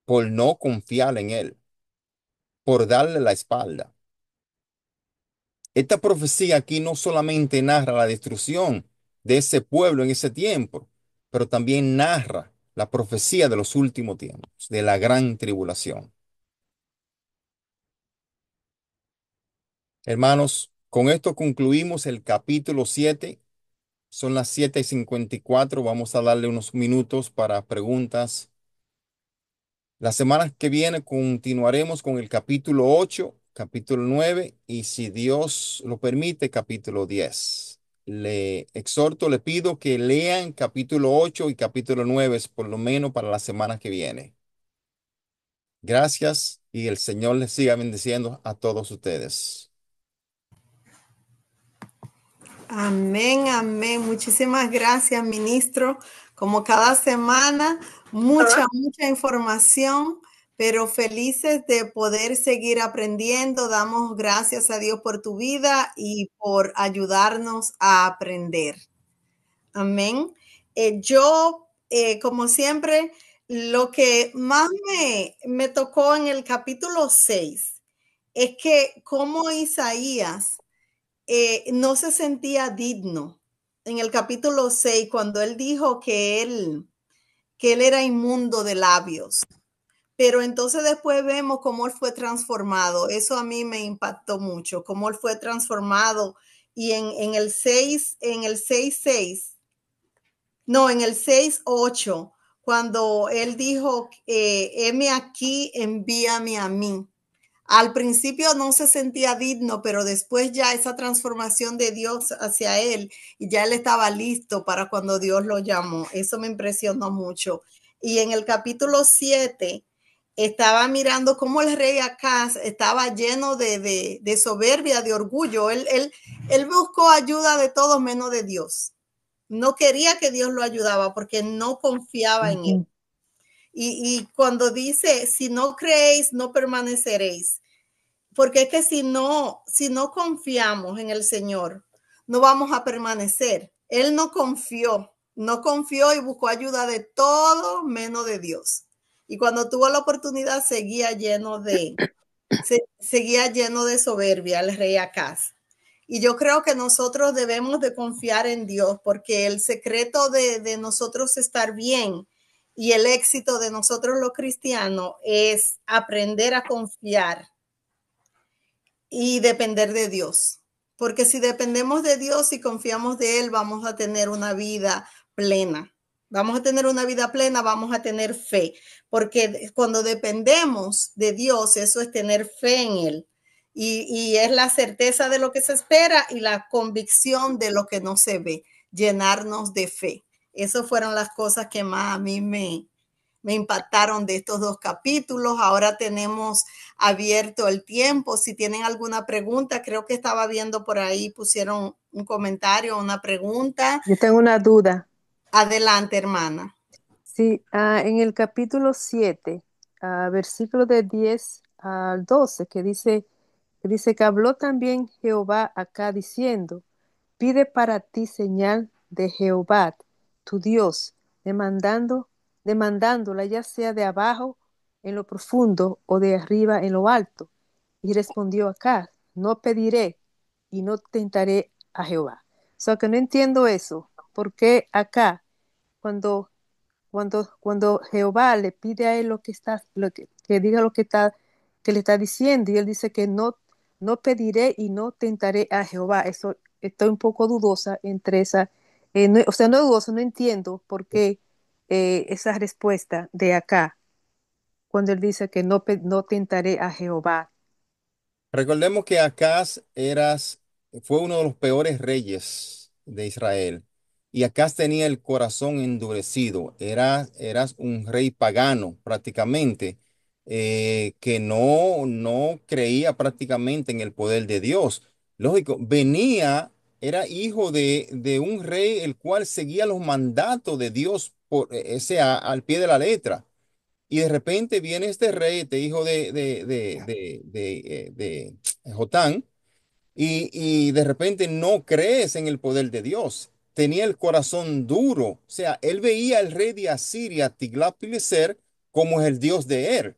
Speaker 7: por no confiar en él, por darle la espalda. Esta profecía aquí no solamente narra la destrucción de ese pueblo en ese tiempo, pero también narra la profecía de los últimos tiempos, de la gran tribulación. Hermanos, con esto concluimos el capítulo 7. Son las 7:54. Vamos a darle unos minutos para preguntas. La semana que viene continuaremos con el capítulo 8, capítulo 9 y, si Dios lo permite, capítulo 10. Le exhorto, le pido que lean capítulo 8 y capítulo 9, por lo menos para la semana que viene. Gracias y el Señor les siga bendiciendo a todos ustedes.
Speaker 1: Amén, amén. Muchísimas gracias, ministro. Como cada semana, mucha información, pero felices de poder seguir aprendiendo. Damos gracias a Dios por tu vida y por ayudarnos a aprender. Amén. Como siempre, lo que más me tocó en el capítulo 6 es que como Isaías no se sentía digno en el capítulo 6 cuando él dijo que él era inmundo de labios. Pero entonces después vemos cómo él fue transformado. Eso a mí me impactó mucho, cómo él fue transformado. Y en el 6:8, cuando él dijo, heme aquí, envíame a mí. Al principio no se sentía digno, pero después ya esa transformación de Dios hacia él, y ya él estaba listo para cuando Dios lo llamó. Eso me impresionó mucho. Y en el capítulo 7, estaba mirando cómo el rey Acaz estaba lleno de soberbia, de orgullo. Él buscó ayuda de todos menos de Dios. No quería que Dios lo ayudaba porque no confiaba en él. Y cuando dice, si no creéis, no permaneceréis. Porque es que si no confiamos en el Señor, no vamos a permanecer. Él no confió y buscó ayuda de todo menos de Dios. Y cuando tuvo la oportunidad, seguía lleno de soberbia el rey Acaz. Y yo creo que nosotros debemos de confiar en Dios, porque el secreto de nosotros estar bien y el éxito de nosotros los cristianos es aprender a confiar y depender de Dios. Porque si dependemos de Dios y confiamos de Él, vamos a tener una vida plena. Vamos a tener una vida plena, vamos a tener fe. Porque cuando dependemos de Dios, eso es tener fe en Él. Y es la certeza de lo que se espera y la convicción de lo que no se ve. Llenarnos de fe. Esas fueron las cosas que más a mí me impactaron de estos dos capítulos. Ahora tenemos abierto el tiempo. Si tienen alguna pregunta, creo que estaba viendo por ahí, pusieron un comentario, una pregunta.
Speaker 8: Yo tengo una duda.
Speaker 1: Adelante, hermana.
Speaker 8: Sí, en el capítulo 7, versículo de 10 al 12, que dice que habló también Jehová acá diciendo, pide para ti señal de Jehová, tu Dios, demandándola ya sea de abajo en lo profundo o de arriba en lo alto. Y respondió acá, no pediré y no tentaré a Jehová. O sea que no entiendo eso. ¿Por qué acá, cuando Jehová le pide a él que diga lo que le está diciendo, y él dice que no pediré y no tentaré a Jehová? Eso estoy un poco dudosa entre esa, o sea, no dudosa, no entiendo por qué esa respuesta de acá, cuando él dice que no tentaré a Jehová.
Speaker 7: Recordemos que fue uno de los peores reyes de Israel. Y Acaz tenía el corazón endurecido. Eras un rey pagano prácticamente, que no creía prácticamente en el poder de Dios. Lógico, era hijo de un rey el cual seguía los mandatos de Dios al pie de la letra. Y de repente viene este rey, este hijo de Jotán, y de repente no crees en el poder de Dios. Tenía el corazón duro. O sea, él veía al rey de Asiria, Tiglat-Pileser, como el Dios de él.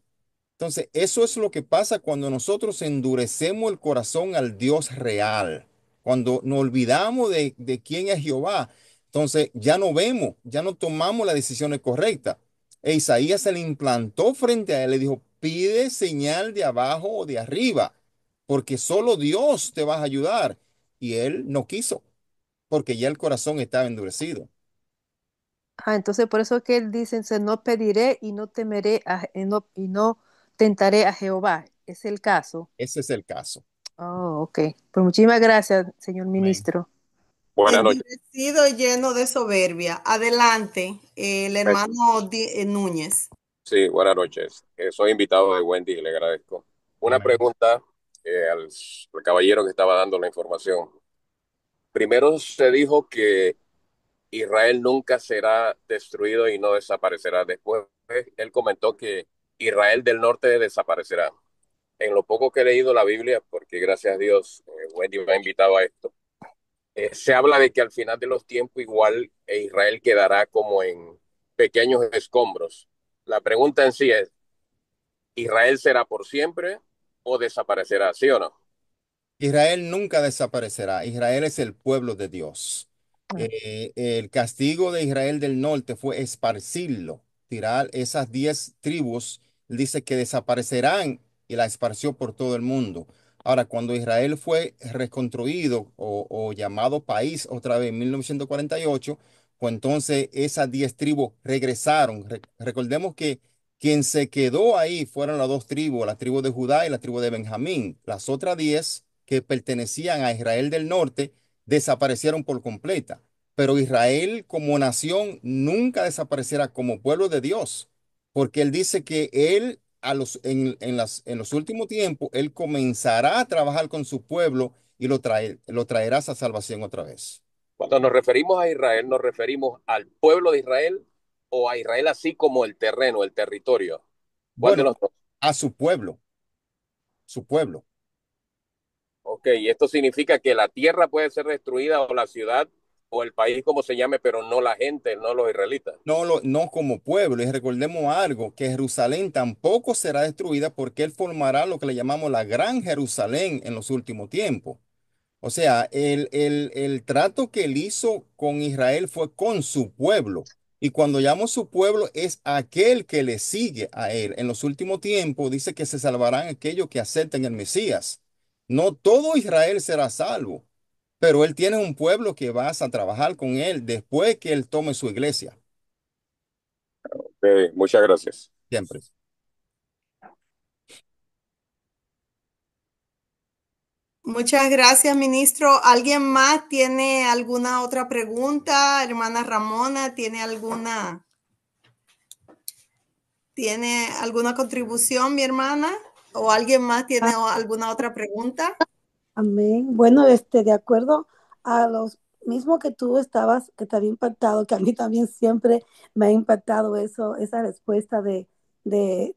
Speaker 7: Entonces, eso es lo que pasa cuando nosotros endurecemos el corazón al Dios real, cuando nos olvidamos de quién es Jehová. Entonces, ya no vemos, ya no tomamos las decisiones correctas. E Isaías se le implantó frente a él, le dijo, pide señal de abajo o de arriba, porque solo Dios te va a ayudar. Y él no quiso, porque ya el corazón estaba endurecido.
Speaker 8: Entonces por eso que él dice, no pediré y no temeré y no tentaré a Jehová. Es el caso.
Speaker 7: Ese es el caso.
Speaker 8: Oh, ok. Pues muchísimas gracias, señor
Speaker 7: Amén.
Speaker 8: ministro.
Speaker 9: Buenas noches.
Speaker 1: Endurecido y lleno de soberbia. Adelante, el hermano Núñez.
Speaker 9: Sí, buenas noches. Soy invitado de Wendy y le agradezco. Una
Speaker 7: Amén.
Speaker 9: pregunta al caballero que estaba dando la información. Primero se dijo que Israel nunca será destruido y no desaparecerá. Después él comentó que Israel del norte desaparecerá. En lo poco que he leído la Biblia, porque gracias a Dios Wendy me ha invitado a esto, se habla de que al final de los tiempos igual Israel quedará como en pequeños escombros. La pregunta en sí es, ¿Israel será por siempre o desaparecerá, sí o no?
Speaker 7: Israel nunca desaparecerá. Israel es el pueblo de Dios. El castigo de Israel del norte fue esparcirlo, tirar esas 10 tribus. Él dice que desaparecerán y la esparció por todo el mundo. Ahora, cuando Israel fue reconstruido o llamado país otra vez en 1948, pues entonces esas 10 tribus regresaron. Recordemos que quien se quedó ahí fueron las dos tribus, la tribu de Judá y la tribu de Benjamín. Las otras 10 que pertenecían a Israel del norte desaparecieron por completa. Pero Israel como nación nunca desaparecerá como pueblo de Dios, porque él dice que él en los últimos tiempos, él comenzará a trabajar con su pueblo y lo traerá a esa salvación otra vez.
Speaker 9: Cuando nos referimos a Israel, ¿nos referimos al pueblo de Israel o a Israel así como el terreno, el territorio? ¿Cuál de
Speaker 7: Bueno,
Speaker 9: los dos?
Speaker 7: a su pueblo, su pueblo.
Speaker 9: Ok, y esto significa que la tierra puede ser destruida o la ciudad o el país como se llame, pero no la gente, no los israelitas.
Speaker 7: No como pueblo. Y recordemos algo, que Jerusalén tampoco será destruida porque él formará lo que le llamamos la Gran Jerusalén en los últimos tiempos. O sea, el trato que él hizo con Israel fue con su pueblo. Y cuando llamo su pueblo es aquel que le sigue a él. En los últimos tiempos dice que se salvarán aquellos que acepten el Mesías. No todo Israel será salvo, pero él tiene un pueblo que vas a trabajar con él después que él tome su iglesia.
Speaker 9: Muchas gracias.
Speaker 7: Siempre.
Speaker 1: Muchas gracias, ministro. ¿Alguien más tiene alguna otra pregunta? Hermana Ramona, ¿tiene alguna contribución, mi hermana? ¿O alguien más tiene alguna otra pregunta?
Speaker 2: Amén. Bueno, de acuerdo a los mismo que tú estabas, que te había impactado, que a mí también siempre me ha impactado eso, esa respuesta de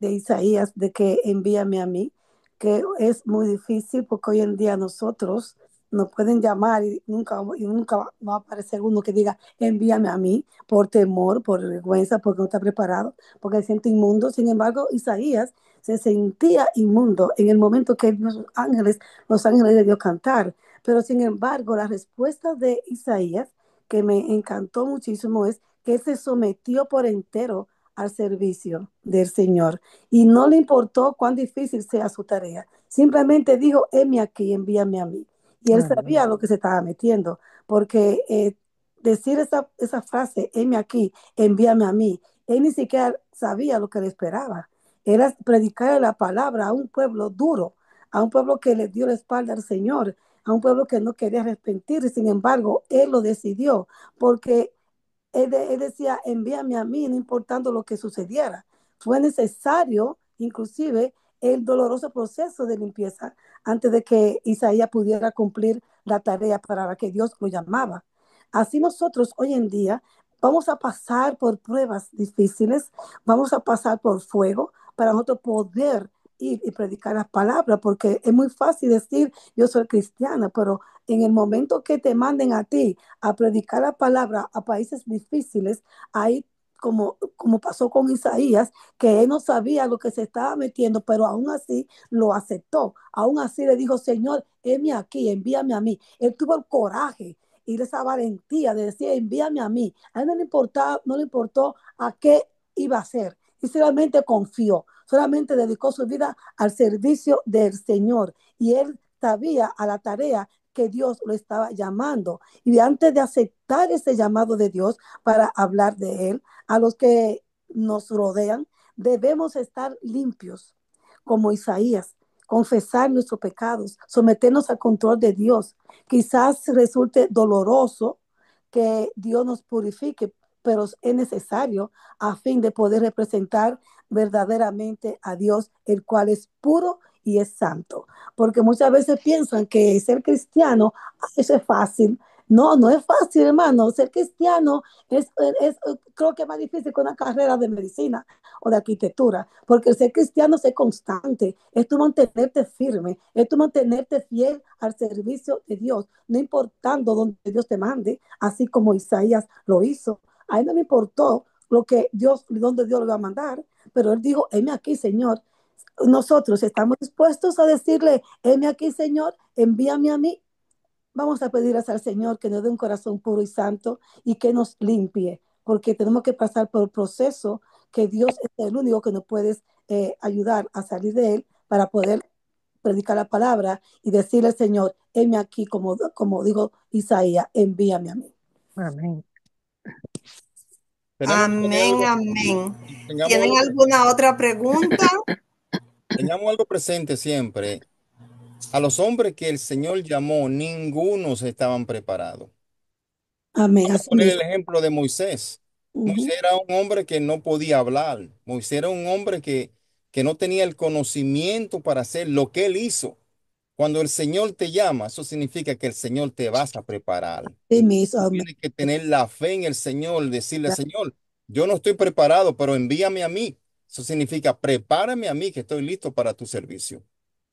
Speaker 2: Isaías, de que envíame a mí, que es muy difícil porque hoy en día nosotros nos pueden llamar y nunca va a aparecer uno que diga envíame a mí por temor, por vergüenza, porque no está preparado, porque se siente inmundo. Sin embargo, Isaías se sentía inmundo en el momento que los ángeles de Dios cantar. Pero sin embargo, la respuesta de Isaías, que me encantó muchísimo, es que él se sometió por entero al servicio del Señor y no le importó cuán difícil sea su tarea. Simplemente dijo, heme aquí, envíame a mí. Y él sabía lo que se estaba metiendo, porque decir esa frase, heme aquí, envíame a mí, él ni siquiera sabía lo que le esperaba. Era predicar la palabra a un pueblo duro, a un pueblo que le dio la espalda al Señor, a un pueblo que no quería arrepentir. Sin embargo, él lo decidió porque él decía, envíame a mí, no importando lo que sucediera. Fue necesario, inclusive, el doloroso proceso de limpieza antes de que Isaías pudiera cumplir la tarea para la que Dios lo llamaba. Así nosotros hoy en día vamos a pasar por pruebas difíciles, vamos a pasar por fuego para nosotros poder ir y predicar las palabras, porque es muy fácil decir yo soy cristiana, pero en el momento que te manden a ti a predicar la palabra a países difíciles, ahí como pasó con Isaías, que él no sabía lo que se estaba metiendo, pero aún así lo aceptó. Aún así le dijo, Señor, heme aquí, envíame a mí. Él tuvo el coraje y esa valentía de decir, envíame a mí. A él no le importó a qué iba a hacer. Y solamente confió, solamente dedicó su vida al servicio del Señor. Y él sabía a la tarea que Dios lo estaba llamando. Y antes de aceptar ese llamado de Dios para hablar de Él, a los que nos rodean, debemos estar limpios, como Isaías, confesar nuestros pecados, someternos al control de Dios. Quizás resulte doloroso que Dios nos purifique, pero es necesario a fin de poder representar verdaderamente a Dios, el cual es puro y es santo. Porque muchas veces piensan que ser cristiano, eso es fácil. No, no es fácil, hermano. Ser cristiano creo que es más difícil que una carrera de medicina o de arquitectura, porque el ser cristiano es constante, es tu mantenerte firme, es tu mantenerte fiel al servicio de Dios, no importando donde Dios te mande, así como Isaías lo hizo. A él no le importó donde Dios lo va a mandar, pero él dijo, heme aquí, Señor. Nosotros estamos dispuestos a decirle, heme aquí, Señor, envíame a mí. Vamos a pedir al Señor que nos dé un corazón puro y santo y que nos limpie, porque tenemos que pasar por el proceso que Dios es el único que nos puede ayudar a salir de él para poder predicar la palabra y decirle al Señor, heme aquí, como dijo Isaías, envíame a mí.
Speaker 8: Amén.
Speaker 1: Amén, amén. ¿Tienen
Speaker 7: algo,
Speaker 1: alguna otra pregunta?
Speaker 7: tengamos algo presente siempre. A los hombres que el Señor llamó, ninguno se estaban preparados.
Speaker 2: Amén.
Speaker 7: Vamos a
Speaker 2: Así
Speaker 7: poner el
Speaker 2: mismo.
Speaker 7: ejemplo de Moisés. Moisés era un hombre que no podía hablar. Moisés era un hombre que no tenía el conocimiento para hacer lo que él hizo. Cuando el Señor te llama, eso significa que el Señor te vas a preparar.
Speaker 2: Sí mismo. Amén.
Speaker 7: Tienes que tener la fe en el Señor, decirle, Señor, yo no estoy preparado, pero envíame a mí. Eso significa, prepárame a mí, que estoy listo para tu servicio.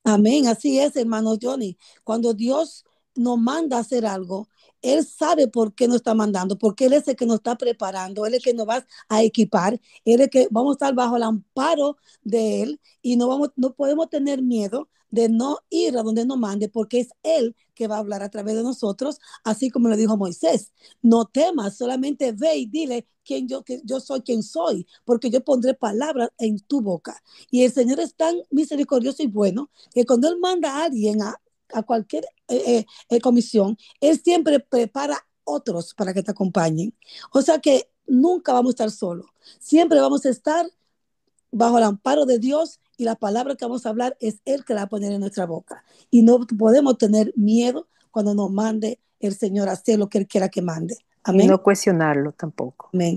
Speaker 2: Amén, así es, hermano Johnny. Cuando Dios nos manda a hacer algo, Él sabe por qué nos está mandando, porque Él es el que nos está preparando, Él es el que nos va a equipar, Él es el que vamos a estar bajo el amparo de Él y no podemos tener miedo de no ir a donde nos mande, porque es Él que va a hablar a través de nosotros, así como le dijo a Moisés. No temas, solamente ve y dile que yo soy quien soy, porque yo pondré palabras en tu boca. Y el Señor es tan misericordioso y bueno que cuando Él manda a alguien a cualquier comisión, Él siempre prepara otros para que te acompañen. O sea que nunca vamos a estar solos. Siempre vamos a estar bajo el amparo de Dios y la palabra que vamos a hablar es Él que la va a poner en nuestra boca. Y no podemos tener miedo cuando nos mande el Señor a hacer lo que Él quiera que mande.
Speaker 8: Y
Speaker 2: Amén.
Speaker 8: no cuestionarlo tampoco.
Speaker 2: Amén.